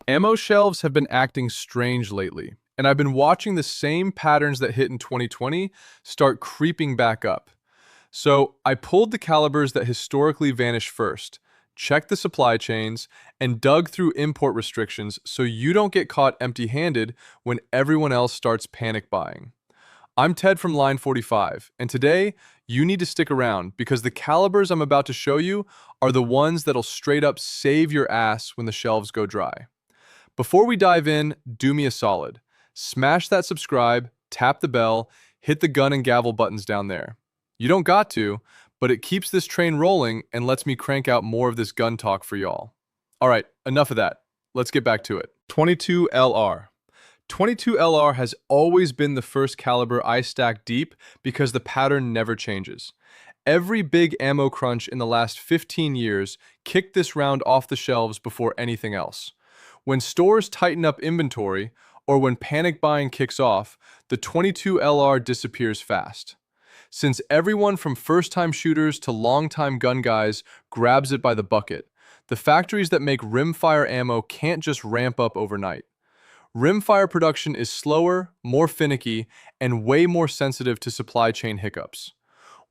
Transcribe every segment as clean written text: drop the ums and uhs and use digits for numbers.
Ammo shelves have been acting strange lately, and I've been watching the same patterns that hit in 2020 start creeping back up. So I pulled the calibers that historically vanished first, checked the supply chains, and dug through import restrictions so you don't get caught empty-handed when everyone else starts panic buying. I'm Ted from Line 45, and today you need to stick around because the calibers I'm about to show you are the ones that'll straight up save your ass when the shelves go dry. Before we dive in, do me a solid. Smash that subscribe, tap the bell, hit the gun and gavel buttons down there. You don't got to, but it keeps this train rolling and lets me crank out more of this gun talk for y'all. All right, enough of that. Let's get back to it. 22 LR. 22 LR has always been the first caliber I stack deep because the pattern never changes. Every big ammo crunch in the last 15 years kicked this round off the shelves before anything else. When stores tighten up inventory, or when panic buying kicks off, the 22 LR disappears fast. Since everyone from first-time shooters to long-time gun guys grabs it by the bucket, the factories that make rimfire ammo can't just ramp up overnight. Rimfire production is slower, more finicky, and way more sensitive to supply chain hiccups.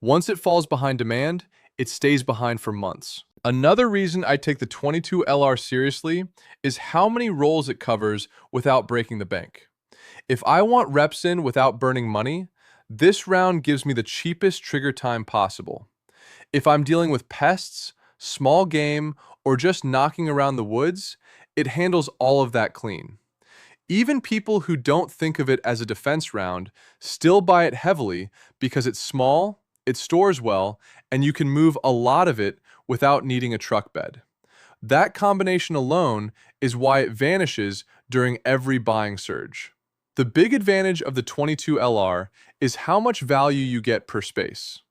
Once it falls behind demand, it stays behind for months. Another reason I take the 22 LR seriously is how many rolls it covers without breaking the bank. If I want reps in without burning money, this round gives me the cheapest trigger time possible. If I'm dealing with pests, small game, or just knocking around the woods, it handles all of that clean. Even people who don't think of it as a defense round still buy it heavily because it's small, it stores well, and you can move a lot of it without needing a truck bed. That combination alone is why it vanishes during every buying surge. The big advantage of the 22 LR is how much value you get per space.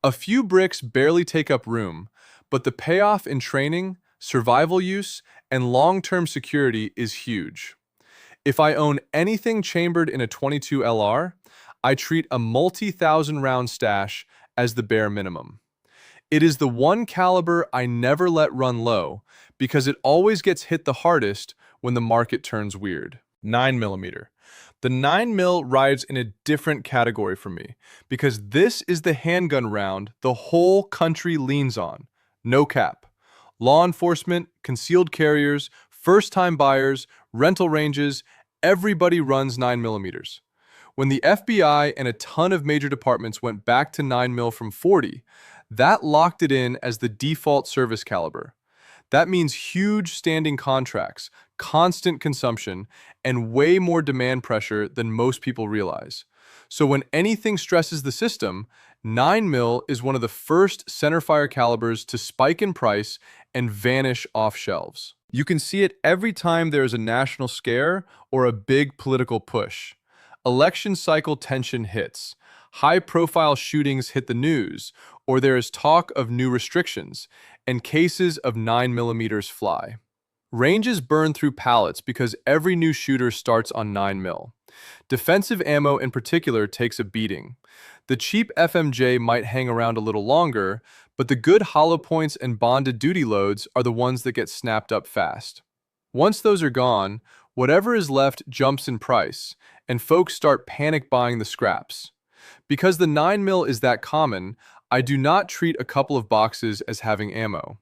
A few bricks barely take up room, but the payoff in training, survival use, and long-term security is huge. If I own anything chambered in a 22 LR, I treat a multi-thousand round stash as the bare minimum. It is the one caliber I never let run low because it always gets hit the hardest when the market turns weird. 9mm. The 9mm rides in a different category for me because this is the handgun round the whole country leans on. No cap. Law enforcement, concealed carriers, first-time buyers, rental ranges, everybody runs 9mm. When the FBI and a ton of major departments went back to 9mm from 40, that locked it in as the default service caliber. That means huge standing contracts, constant consumption, and way more demand pressure than most people realize. So when anything stresses the system, 9mm is one of the first centerfire calibers to spike in price and vanish off shelves. You can see it every time there is a national scare or a big political push. Election cycle tension hits, high-profile shootings hit the news, or there is talk of new restrictions, and cases of 9mm fly. Ranges burn through pallets because every new shooter starts on 9mm. Defensive ammo in particular takes a beating. The cheap FMJ might hang around a little longer, but the good hollow points and bonded duty loads are the ones that get snapped up fast. Once those are gone, whatever is left jumps in price, and folks start panic buying the scraps. Because the 9mm is that common, I do not treat a couple of boxes as having ammo.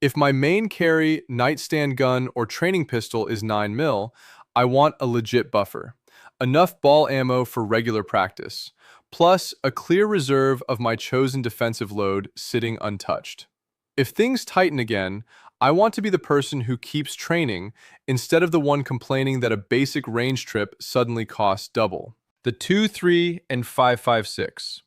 If my main carry, nightstand gun, or training pistol is 9mm, I want a legit buffer. Enough ball ammo for regular practice, plus a clear reserve of my chosen defensive load sitting untouched. If things tighten again, I want to be the person who keeps training instead of the one complaining that a basic range trip suddenly costs double. The 2.3 and 5.56.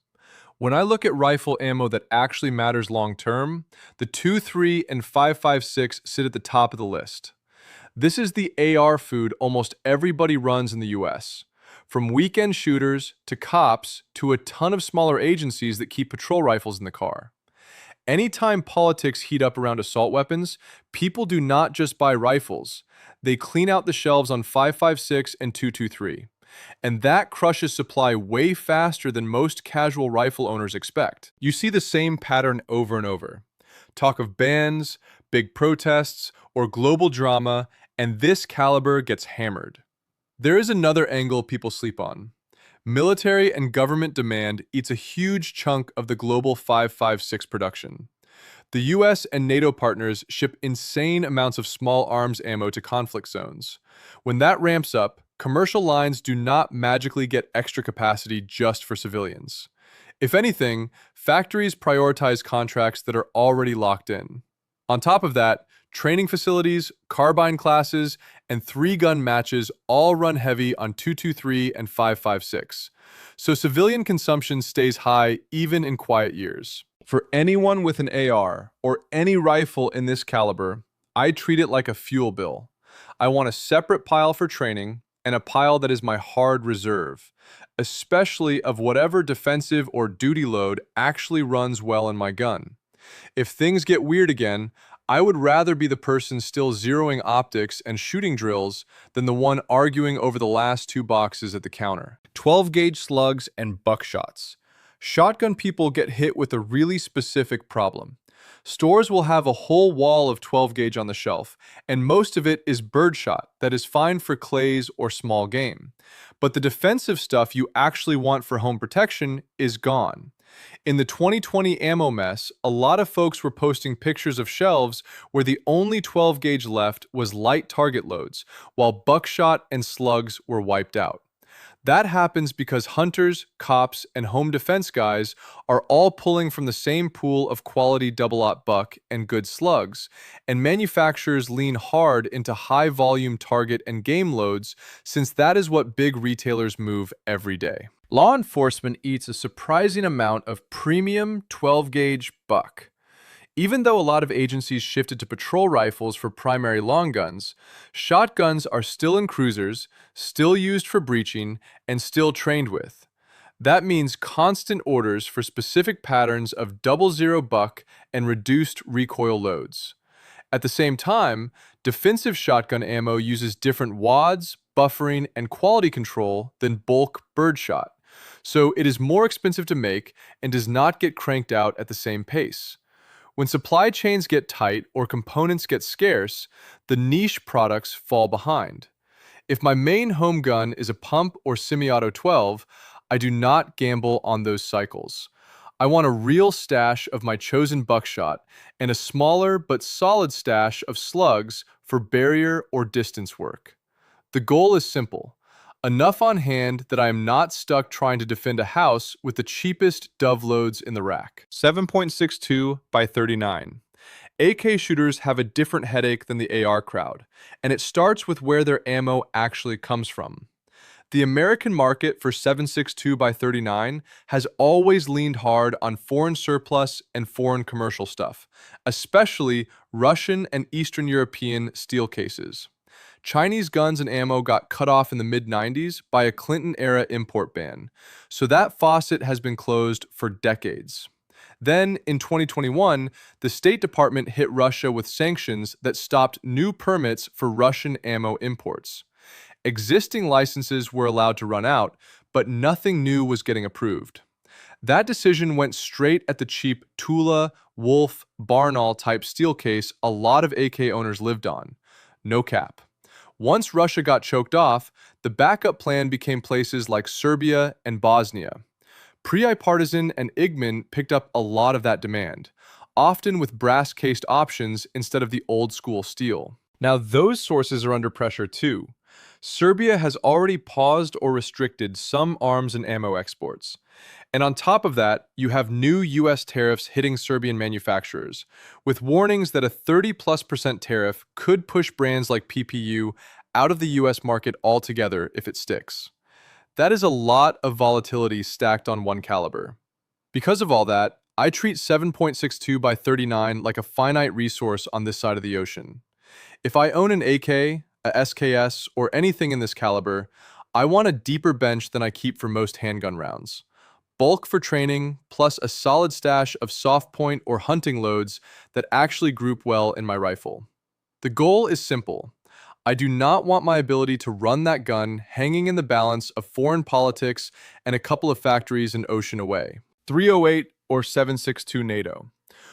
When I look at rifle ammo that actually matters long-term, the 2.3 and 5.56 sit at the top of the list. This is the AR food almost everybody runs in the US. From weekend shooters to cops to a ton of smaller agencies that keep patrol rifles in the car. Anytime politics heat up around assault weapons, people do not just buy rifles. They clean out the shelves on 5.56 and 2.23. And that crushes supply way faster than most casual rifle owners expect. You see the same pattern over and over. Talk of bans, big protests, or global drama, and this caliber gets hammered. There is another angle people sleep on. Military and government demand eats a huge chunk of the global 5.56 production. The US and NATO partners ship insane amounts of small arms ammo to conflict zones. When that ramps up, commercial lines do not magically get extra capacity just for civilians. If anything, factories prioritize contracts that are already locked in. On top of that, training facilities, carbine classes, and three-gun matches all run heavy on 223 and 5.56. So civilian consumption stays high even in quiet years. For anyone with an AR or any rifle in this caliber, I treat it like a fuel bill. I want a separate pile for training and a pile that is my hard reserve, especially of whatever defensive or duty load actually runs well in my gun. If things get weird again, I would rather be the person still zeroing optics and shooting drills than the one arguing over the last two boxes at the counter. 12-gauge slugs and buckshots. Shotgun people get hit with a really specific problem. Stores will have a whole wall of 12-gauge on the shelf, and most of it is birdshot that is fine for clays or small game. But the defensive stuff you actually want for home protection is gone. In the 2020 ammo mess, a lot of folks were posting pictures of shelves where the only 12-gauge left was light target loads, while buckshot and slugs were wiped out. That happens because hunters, cops, and home defense guys are all pulling from the same pool of quality double-aught buck and good slugs, and manufacturers lean hard into high-volume target and game loads since that is what big retailers move every day. Law enforcement eats a surprising amount of premium 12-gauge buck. Even though a lot of agencies shifted to patrol rifles for primary long guns, shotguns are still in cruisers, still used for breaching, and still trained with. That means constant orders for specific patterns of 00 buck and reduced recoil loads. At the same time, defensive shotgun ammo uses different wads, buffering, and quality control than bulk birdshot, so it is more expensive to make and does not get cranked out at the same pace. When supply chains get tight or components get scarce, the niche products fall behind. If my main home gun is a pump or semi-auto 12, I do not gamble on those cycles. I want a real stash of my chosen buckshot and a smaller but solid stash of slugs for barrier or distance work. The goal is simple. Enough on hand that I am not stuck trying to defend a house with the cheapest dove loads in the rack. 7.62 by 39. AK shooters have a different headache than the AR crowd, and it starts with where their ammo actually comes from. The American market for 7.62 by 39 has always leaned hard on foreign surplus and foreign commercial stuff, especially Russian and Eastern European steel cases. Chinese guns and ammo got cut off in the mid-90s by a Clinton-era import ban, so that faucet has been closed for decades. Then, in 2021, the State Department hit Russia with sanctions that stopped new permits for Russian ammo imports. Existing licenses were allowed to run out, but nothing new was getting approved. That decision went straight at the cheap Tula, Wolf, Barnaul type steel case a lot of AK owners lived on. No cap. Once Russia got choked off, the backup plan became places like Serbia and Bosnia. Pre-Partisan and Igman picked up a lot of that demand, often with brass-cased options instead of the old-school steel. Now those sources are under pressure too. Serbia has already paused or restricted some arms and ammo exports. And on top of that, you have new US tariffs hitting Serbian manufacturers, with warnings that a 30+% tariff could push brands like PPU out of the US market altogether if it sticks. That is a lot of volatility stacked on one caliber. Because of all that, I treat 7.62 by 39 like a finite resource on this side of the ocean. If I own an AK, a SKS, or anything in this caliber, I want a deeper bench than I keep for most handgun rounds. Bulk for training, plus a solid stash of soft point or hunting loads that actually group well in my rifle. The goal is simple. I do not want my ability to run that gun hanging in the balance of foreign politics and a couple of factories an ocean away. 308 or 7.62 NATO.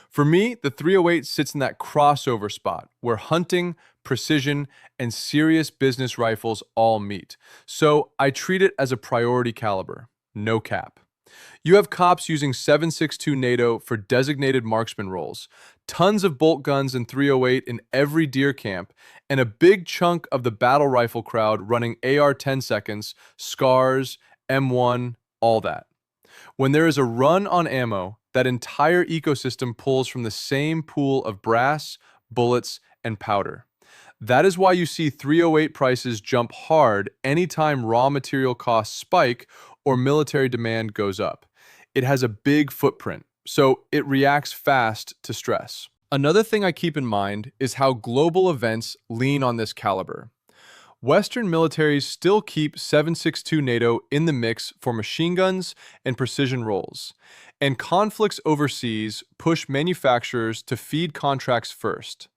For me, the 308 sits in that crossover spot where hunting, precision, and serious business rifles all meet. So I treat it as a priority caliber. No cap. You have cops using 7.62 NATO for designated marksman roles, tons of bolt guns and 308 in every deer camp, and a big chunk of the battle rifle crowd running AR 10 seconds, SCARs, M1, all that. When there is a run on ammo, that entire ecosystem pulls from the same pool of brass, bullets, and powder. That is why you see 308 prices jump hard anytime raw material costs spike or military demand goes up. It has a big footprint, so it reacts fast to stress. Another thing I keep in mind is how global events lean on this caliber. Western militaries still keep 7.62 NATO in the mix for machine guns and precision roles, and conflicts overseas push manufacturers to feed contracts first.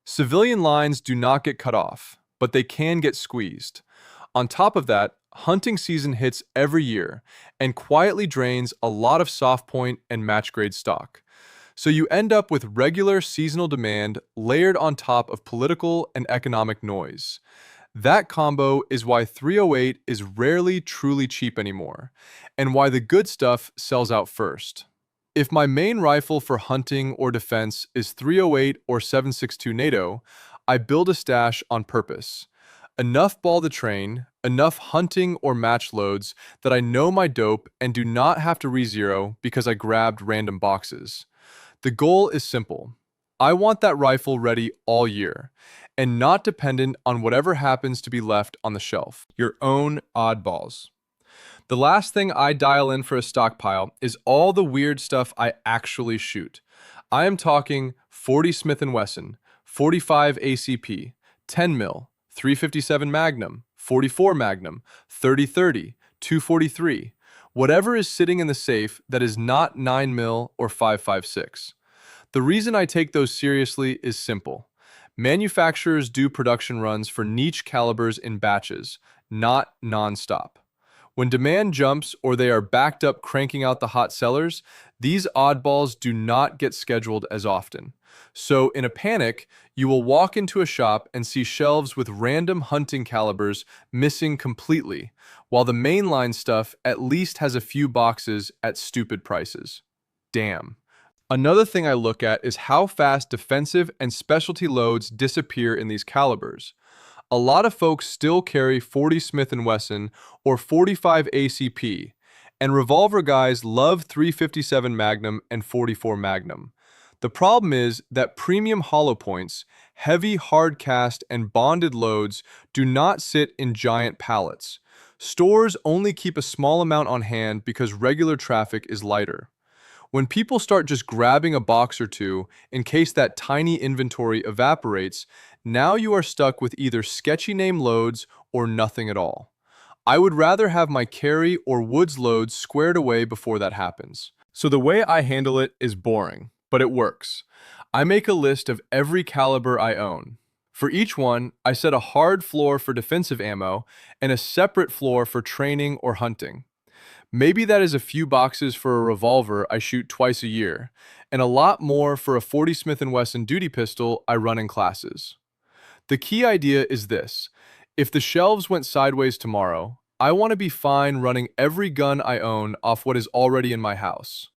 Civilian lines do not get cut off, but they can get squeezed. On top of that, hunting season hits every year and quietly drains a lot of soft point and match grade stock. So you end up with regular seasonal demand layered on top of political and economic noise. That combo is why 308 is rarely truly cheap anymore, and why the good stuff sells out first. If my main rifle for hunting or defense is 308 or 7.62 NATO, I build a stash on purpose. Enough ball to train, enough hunting or match loads that I know my dope and do not have to re-zero because I grabbed random boxes. The goal is simple. I want that rifle ready all year, and not dependent on whatever happens to be left on the shelf. Your own oddballs. The last thing I dial in for a stockpile is all the weird stuff I actually shoot. I am talking 40 Smith & Wesson, 45 ACP, 10 mil, 357 Magnum, 44 Magnum, 30-30, 243, whatever is sitting in the safe that is not 9 mil or 5.56. The reason I take those seriously is simple. Manufacturers do production runs for niche calibers in batches, not non-stop. When demand jumps or they are backed up cranking out the hot sellers, these oddballs do not get scheduled as often. So in a panic, you will walk into a shop and see shelves with random hunting calibers missing completely, while the mainline stuff at least has a few boxes at stupid prices. Damn. Another thing I look at is how fast defensive and specialty loads disappear in these calibers. A lot of folks still carry 40 Smith & Wesson or 45 ACP, and revolver guys love 357 Magnum and 44 Magnum. The problem is that premium hollow points, heavy hard cast and bonded loads do not sit in giant pallets. Stores only keep a small amount on hand because regular traffic is lighter. When people start just grabbing a box or two in case that tiny inventory evaporates, now you are stuck with either sketchy name loads or nothing at all. I would rather have my carry or woods loads squared away before that happens. So the way I handle it is boring, but it works. I make a list of every caliber I own. For each one, I set a hard floor for defensive ammo and a separate floor for training or hunting. Maybe that is a few boxes for a revolver I shoot twice a year, and a lot more for a 40 Smith & Wesson duty pistol I run in classes. The key idea is this: if the shelves went sideways tomorrow, I want to be fine running every gun I own off what is already in my house.